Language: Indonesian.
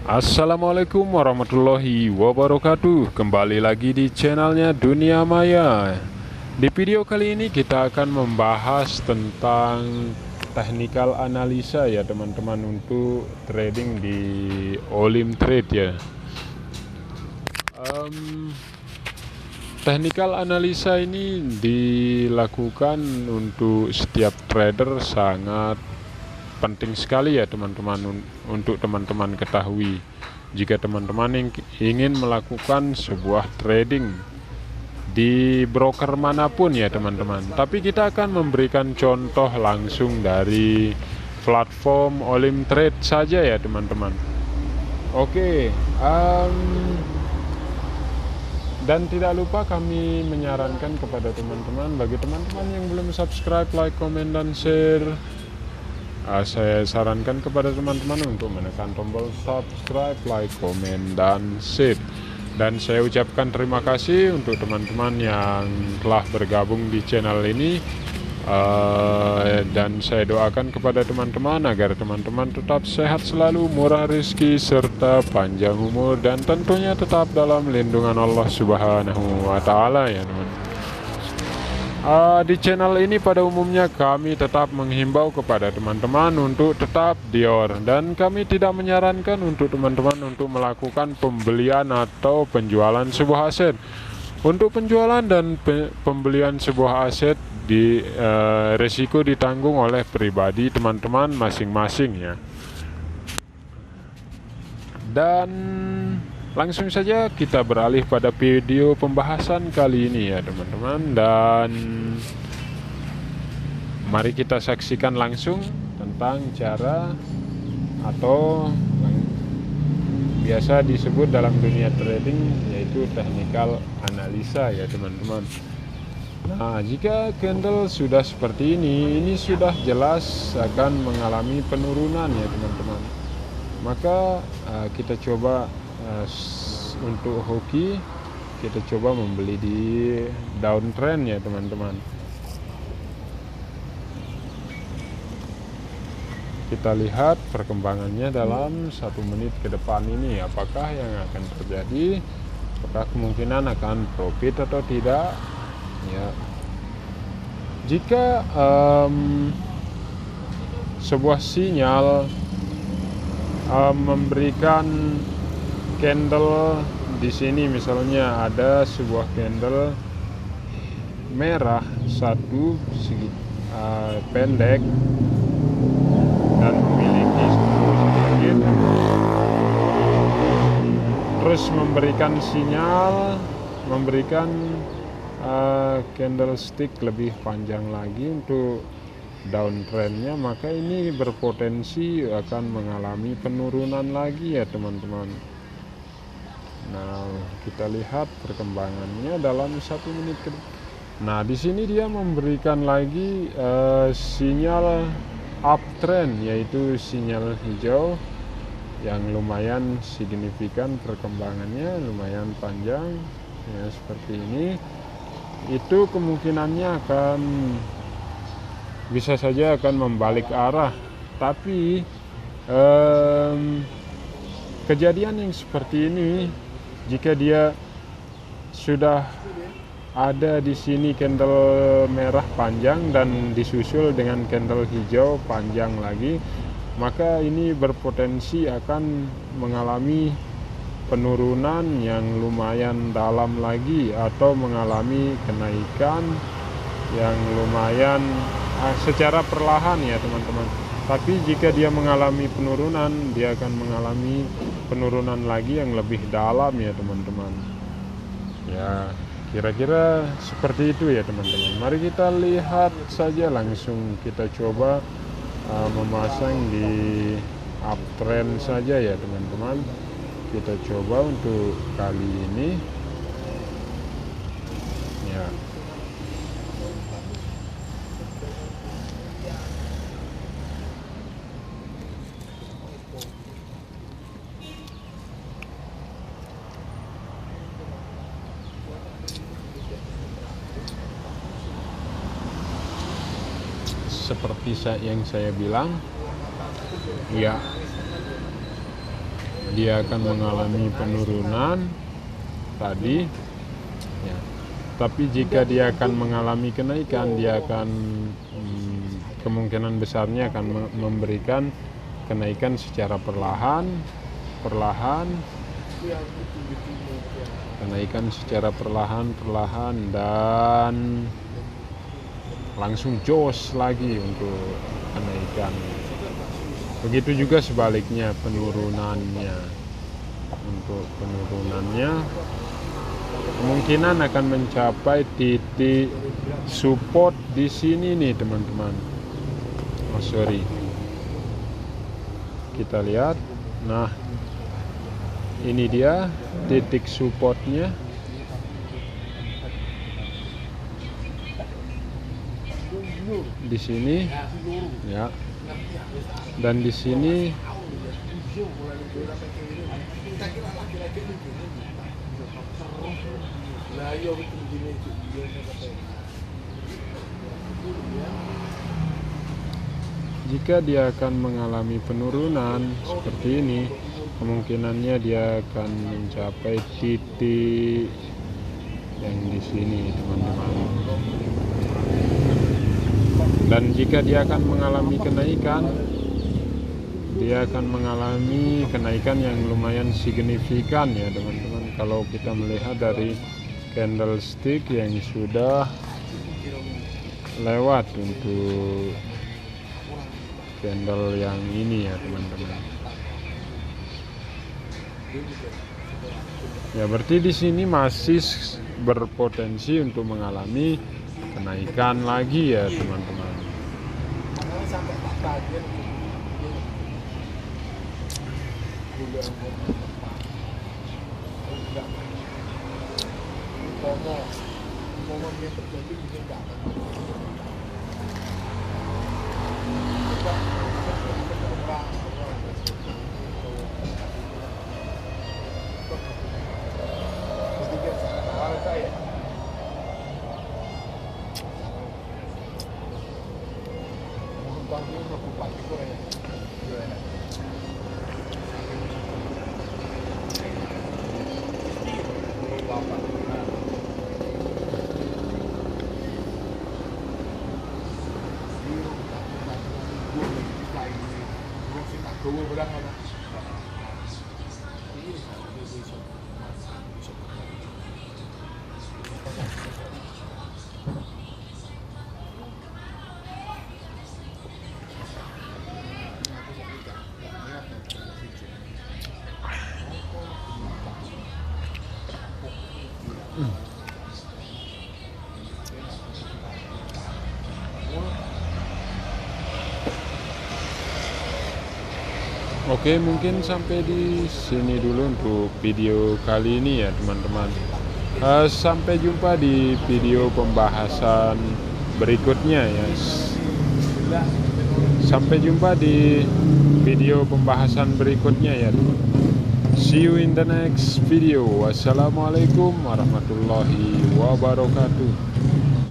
Assalamualaikum warahmatullahi wabarakatuh. Kembali lagi di channelnya Dunia Maya. Di video kali ini kita akan membahas tentang technical analisa ya teman-teman, untuk trading di Olim Trade ya. Technical analisa ini dilakukan untuk setiap trader, sangat penting sekali ya teman-teman, untuk teman-teman ketahui jika teman-teman ingin melakukan sebuah trading di broker manapun ya teman-teman. Tapi kita akan memberikan contoh langsung dari platform Olim Trade saja ya teman-teman. Oke, dan tidak lupa kami menyarankan kepada teman-teman, bagi teman-teman yang belum subscribe, like, komen, dan share, saya sarankan kepada teman-teman untuk menekan tombol subscribe, like, komen, dan share. Dan saya ucapkan terima kasih untuk teman-teman yang telah bergabung di channel ini. Dan saya doakan kepada teman-teman agar teman-teman tetap sehat selalu, murah rezeki, serta panjang umur, dan tentunya tetap dalam lindungan Allah Subhanahu wa Ta'ala ya teman. Di channel ini pada umumnya kami tetap menghimbau kepada teman-teman untuk tetap dior, dan kami tidak menyarankan untuk teman-teman untuk melakukan pembelian atau penjualan sebuah aset. Untuk penjualan dan pembelian sebuah aset resiko ditanggung oleh pribadi teman-teman masing-masing ya. Dan langsung saja kita beralih pada video pembahasan kali ini ya teman-teman, dan mari kita saksikan langsung tentang cara, atau biasa disebut dalam dunia trading yaitu technical analisa ya teman-teman. Nah, jika candle sudah seperti ini sudah jelas akan mengalami penurunan ya teman-teman. Maka kita coba untuk hoki, kita coba membeli di downtrend ya teman-teman. Kita lihat perkembangannya dalam 1 menit ke depan ini, apakah yang akan terjadi, apakah kemungkinan akan profit atau tidak ya. Jika sebuah sinyal memberikan candle di sini, misalnya ada sebuah candle merah satu pendek dan memiliki sedikit, terus memberikan sinyal, memberikan candlestick lebih panjang lagi untuk downtrendnya, maka ini berpotensi akan mengalami penurunan lagi ya teman-teman. Nah, kita lihat perkembangannya dalam 1 menit ke depan. Nah, di sini dia memberikan lagi sinyal uptrend, yaitu sinyal hijau yang lumayan signifikan, perkembangannya lumayan panjang ya seperti ini. Itu kemungkinannya akan bisa saja akan membalik arah, tapi kejadian yang seperti ini, jika dia sudah ada di sini candle merah panjang dan disusul dengan candle hijau panjang lagi, maka ini berpotensi akan mengalami penurunan yang lumayan dalam lagi, atau mengalami kenaikan yang lumayan secara perlahan ya teman-teman. Tapi jika dia mengalami penurunan, dia akan mengalami penurunan lagi yang lebih dalam ya teman-teman. Ya, kira-kira seperti itu ya teman-teman. Mari kita lihat saja langsung, kita coba memasang di uptrend saja ya teman-teman. Kita coba untuk kali ini ya. Seperti yang saya bilang ya, dia akan mengalami penurunan tadi ya. Tapi jika dia akan mengalami kenaikan, dia akan kemungkinan besarnya akan memberikan kenaikan secara perlahan, kenaikan secara perlahan dan langsung jos lagi untuk kenaikan. Begitu juga sebaliknya penurunannya. Untuk penurunannya kemungkinan akan mencapai titik support di sini nih teman-teman. Kita lihat. Nah, ini dia titik supportnya. Di sini ya. Dan di sini jika dia akan mengalami penurunan seperti ini, kemungkinannya dia akan mencapai titik yang di sini teman-teman. Dan jika dia akan mengalami kenaikan, dia akan mengalami kenaikan yang lumayan signifikan ya teman-teman. Kalau kita melihat dari candlestick yang sudah lewat untuk candle yang ini ya teman-teman. Ya berarti di sini masih berpotensi untuk mengalami kenaikan lagi ya teman-teman. Oke, mungkin sampai di sini dulu untuk video kali ini ya teman-teman. Sampai jumpa di video pembahasan berikutnya ya. Sampai jumpa di video pembahasan berikutnya ya teman-teman. See you in the next video. Wassalamualaikum warahmatullahi wabarakatuh.